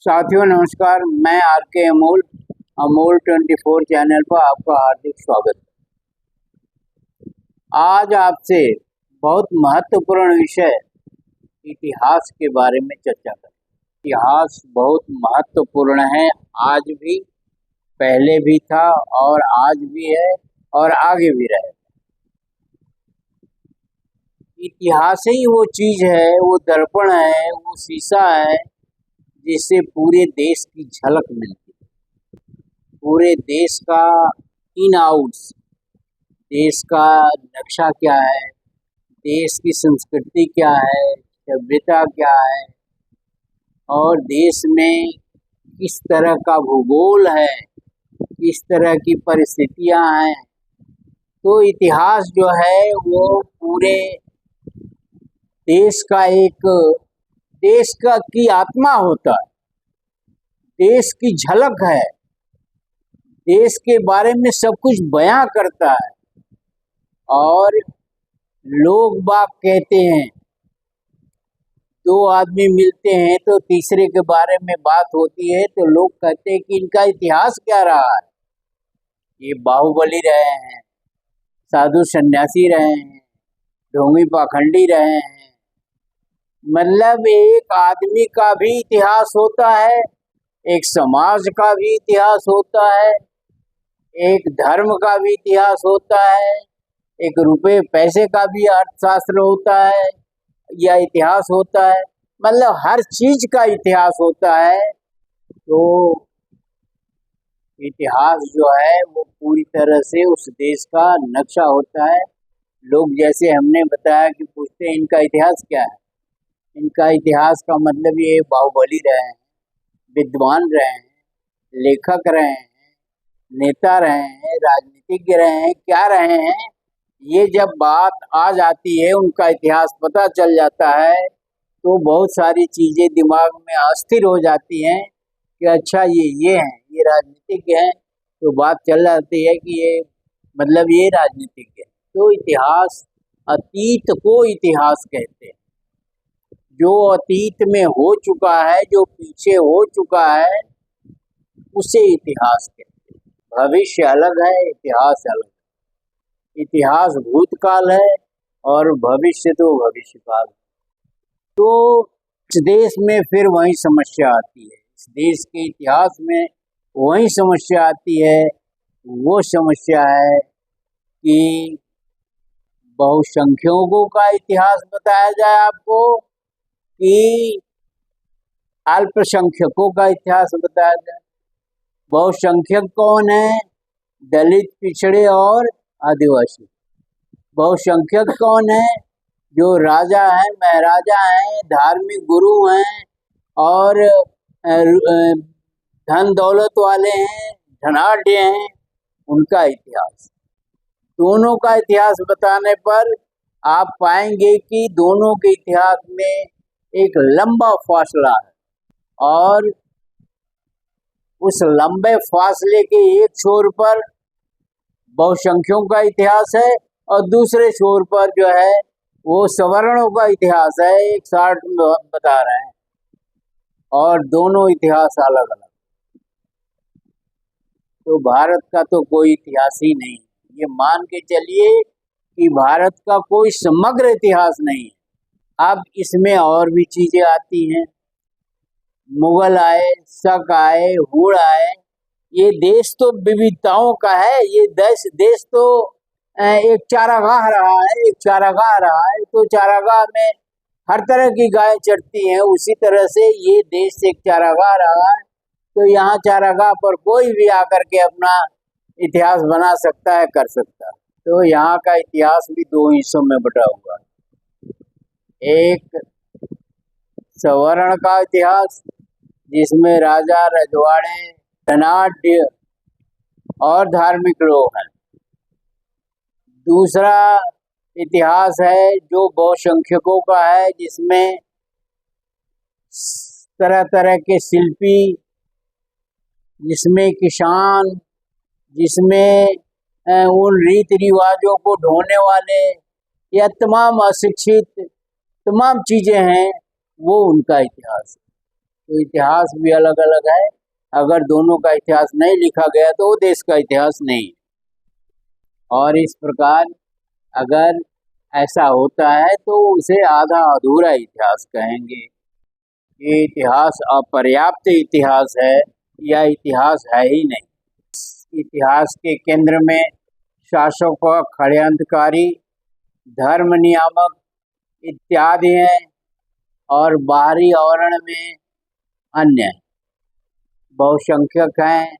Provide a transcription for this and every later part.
साथियों नमस्कार, मैं आर के अमोल अमोल 24 चैनल पर आपका हार्दिक स्वागत है। आज आपसे बहुत महत्वपूर्ण विषय इतिहास के बारे में चर्चा करें। इतिहास बहुत महत्वपूर्ण है, आज भी, पहले भी था और आज भी है और आगे भी रहेगा। इतिहास ही वो चीज है, वो दर्पण है, वो शीशा है जिससे पूरे देश की झलक मिलती है। पूरे देश का इन आउट्स, देश का नक्शा क्या है, देश की संस्कृति क्या है, सभ्यता क्या है और देश में किस तरह का भूगोल है, किस तरह की परिस्थितियां हैं। तो इतिहास जो है वो पूरे देश का की आत्मा होता है, देश की झलक है, देश के बारे में सब कुछ बयां करता है। और लोग बाग कहते हैं, दो आदमी मिलते हैं तो तीसरे के बारे में बात होती है तो लोग कहते हैं कि इनका इतिहास क्या रहा है। ये बाहुबली रहे हैं, साधु सन्यासी रहे हैं, ढोंगी पाखंडी रहे हैं। मतलब एक आदमी का भी इतिहास होता है, एक समाज का भी इतिहास होता है, एक धर्म का भी इतिहास होता है, एक रुपए पैसे का भी अर्थशास्त्र होता है या इतिहास होता है। मतलब हर चीज का इतिहास होता है। तो इतिहास जो है वो पूरी तरह से उस देश का नक्शा होता है। लोग जैसे हमने बताया कि पूछते हैं इनका इतिहास क्या है। इनका इतिहास का मतलब ये बाहुबली रहे हैं, विद्वान रहे हैं, लेखक रहे हैं, नेता रहे हैं, राजनीतिज्ञ रहे हैं, क्या रहे हैं। ये जब बात आ जाती है, उनका इतिहास पता चल जाता है तो बहुत सारी चीजें दिमाग में अस्थिर हो जाती हैं कि अच्छा ये हैं, ये राजनीतिज्ञ हैं। तो बात चल जाती है कि ये मतलब ये राजनीतिज्ञ है। तो इतिहास, अतीत को इतिहास कहते हैं। जो अतीत में हो चुका है, जो पीछे हो चुका है, उसे इतिहास कहते हैं। भविष्य अलग है, इतिहास अलग है। इतिहास भूतकाल है और भविष्य तो भविष्यकाल है। तो इस देश में फिर वही समस्या आती है, इस देश के इतिहास में वही समस्या आती है। वो समस्या है कि बहुसंख्यकों का इतिहास बताया जाए आपको कि अल्पसंख्यकों का इतिहास बताया जाए। बहुसंख्यक कौन है? दलित, पिछड़े और आदिवासी। बहुसंख्यक कौन है? जो राजा हैं, महाराजा हैं, धार्मिक गुरु हैं और धन दौलत वाले हैं, धनाढ्य हैं, उनका इतिहास। दोनों का इतिहास बताने पर आप पाएंगे कि दोनों के इतिहास में एक लंबा फासला है और उस लंबे फासले के एक छोर पर बहुसंख्यकों का इतिहास है और दूसरे छोर पर जो है वो सवर्णों का इतिहास है। एक साथ बता रहे हैं और दोनों इतिहास अलग अलग। तो भारत का तो कोई इतिहास ही नहीं, ये मान के चलिए कि भारत का कोई समग्र इतिहास नहीं है। अब इसमें और भी चीजें आती हैं। मुगल आए, शक आए, हुड़ आए। ये देश तो विविधताओं का है। ये देश तो एक चारागाह रहा है, एक चारागाह रहा है। तो चारागाह में हर तरह की गायें चरती हैं, उसी तरह से ये देश एक चारागाह रहा है। तो यहाँ चारागाह पर कोई भी आकर के अपना इतिहास बना सकता है, कर सकता है। तो यहाँ का इतिहास भी दो हिस्सों में बटा हुआ है। एक सवर्ण का इतिहास जिसमें राजा, रजवाड़े, धनाढ्य और धार्मिक लोग हैं। दूसरा इतिहास है जो बहुसंख्यकों का है, जिसमें तरह तरह के शिल्पी, जिसमें किसान, जिसमें उन रीति रिवाजों को ढोने वाले या तमाम अशिक्षित, तमाम चीजें हैं, वो उनका इतिहास है। तो इतिहास भी अलग अलग है। अगर दोनों का इतिहास नहीं लिखा गया तो वो देश का इतिहास नहीं है। और इस प्रकार अगर ऐसा होता है तो उसे आधा अधूरा इतिहास कहेंगे। ये इतिहास अपर्याप्त इतिहास है या इतिहास है ही नहीं। इतिहास के केंद्र में शासक, षड्यंत्रकारी, धर्म नियामक इत्यादि हैं और बाहरी आवरण में अन्य बहुसंख्यक हैं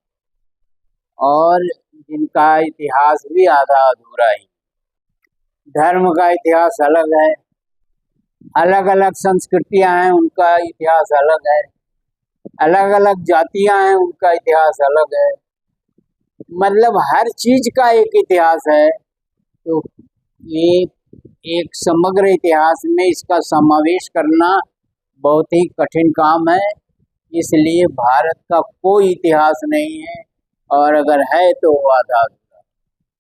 और जिनका इतिहास भी आधा अधूरा ही। धर्म का इतिहास अलग है, अलग अलग संस्कृतियां हैं, उनका इतिहास अलग है, अलग अलग जातियां हैं, उनका इतिहास अलग है। मतलब हर चीज का एक इतिहास है। तो ये एक समग्र इतिहास में इसका समावेश करना बहुत ही कठिन काम है। इसलिए भारत का कोई इतिहास नहीं है और अगर है तो वो आधा अधूरा।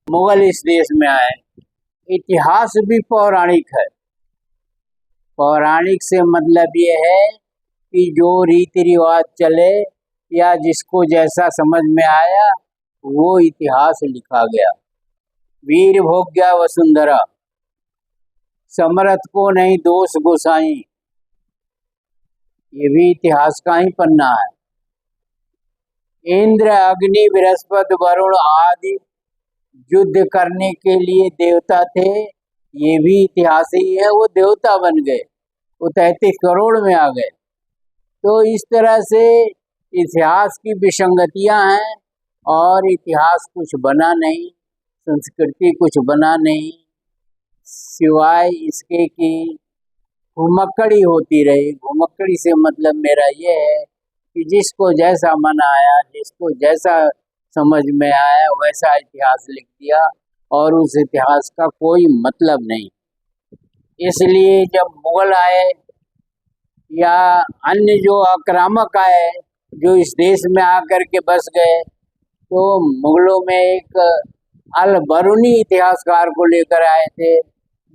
मुगल इस देश में आए, इतिहास भी पौराणिक है। पौराणिक से मतलब ये है कि जो रीति रिवाज चले या जिसको जैसा समझ में आया वो इतिहास लिखा गया। वीर भोग्या वसुंधरा, समरथ को नहीं दोष गोसाई, ये भी इतिहास का ही पन्ना है। इंद्र, अग्नि, बृहस्पति, वरुण आदि युद्ध करने के लिए देवता थे, ये भी इतिहास ही है। वो देवता बन गए, वो 33 करोड़ में आ गए। तो इस तरह से इतिहास की विसंगतियां हैं और इतिहास कुछ बना नहीं, संस्कृति कुछ बना नहीं, सिवाय इसके कि घुमक्कड़ी होती रही। घुमक्कड़ी से मतलब मेरा ये है कि जिसको जैसा मन आया, जिसको जैसा समझ में आया वैसा इतिहास लिख दिया और उस इतिहास का कोई मतलब नहीं। इसलिए जब मुगल आए या अन्य जो आक्रामक आए जो इस देश में आकर के बस गए, तो मुगलों में एक अल बरूनी इतिहासकार को लेकर आए थे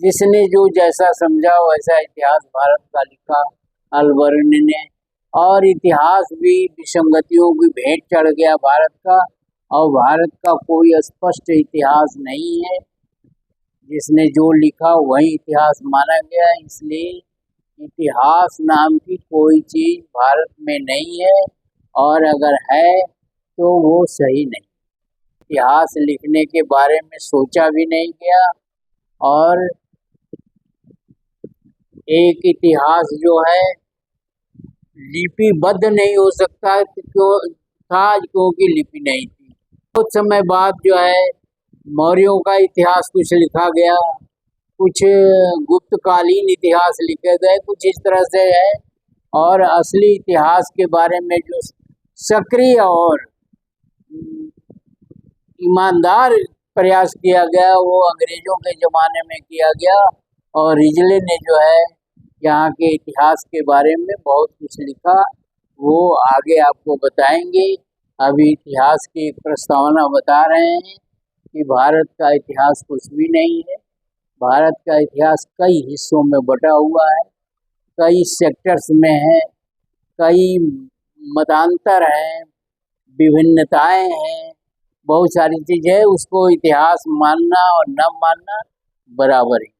जिसने जो जैसा समझा वैसा इतिहास भारत का लिखा अल बरूनी ने। और इतिहास भी विसंगतियों की भेंट चढ़ गया भारत का, और भारत का कोई स्पष्ट इतिहास नहीं है। जिसने जो लिखा वही इतिहास माना गया। इसलिए इतिहास नाम की कोई चीज भारत में नहीं है और अगर है तो वो सही नहीं। इतिहास लिखने के बारे में सोचा भी नहीं गया और एक इतिहास जो है लिपिबद्ध नहीं हो सकता क्योंकि लिपि नहीं थी। कुछ समय बाद जो है मौर्यों का इतिहास कुछ लिखा गया, कुछ गुप्तकालीन इतिहास लिखे गए, कुछ इस तरह से है। और असली इतिहास के बारे में जो सक्रिय और ईमानदार प्रयास किया गया वो अंग्रेजों के ज़माने में किया गया। और रिजले ने जो है यहाँ के इतिहास के बारे में बहुत कुछ लिखा, वो आगे आपको बताएंगे। अभी इतिहास की एक प्रस्तावना बता रहे हैं कि भारत का इतिहास कुछ भी नहीं है। भारत का इतिहास कई हिस्सों में बटा हुआ है, कई सेक्टर्स में है, कई मतांतर हैं, विभिन्नताएं हैं, बहुत सारी चीज़ है। उसको इतिहास मानना और न मानना बराबर है।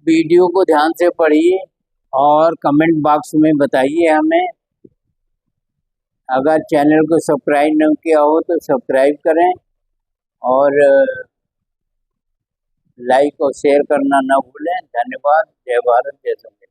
वीडियो को ध्यान से पढ़िए और कमेंट बॉक्स में बताइए हमें। अगर चैनल को सब्सक्राइब नहीं किया हो तो सब्सक्राइब करें और लाइक और शेयर करना न भूलें। धन्यवाद। जय भारत, जय संविधान।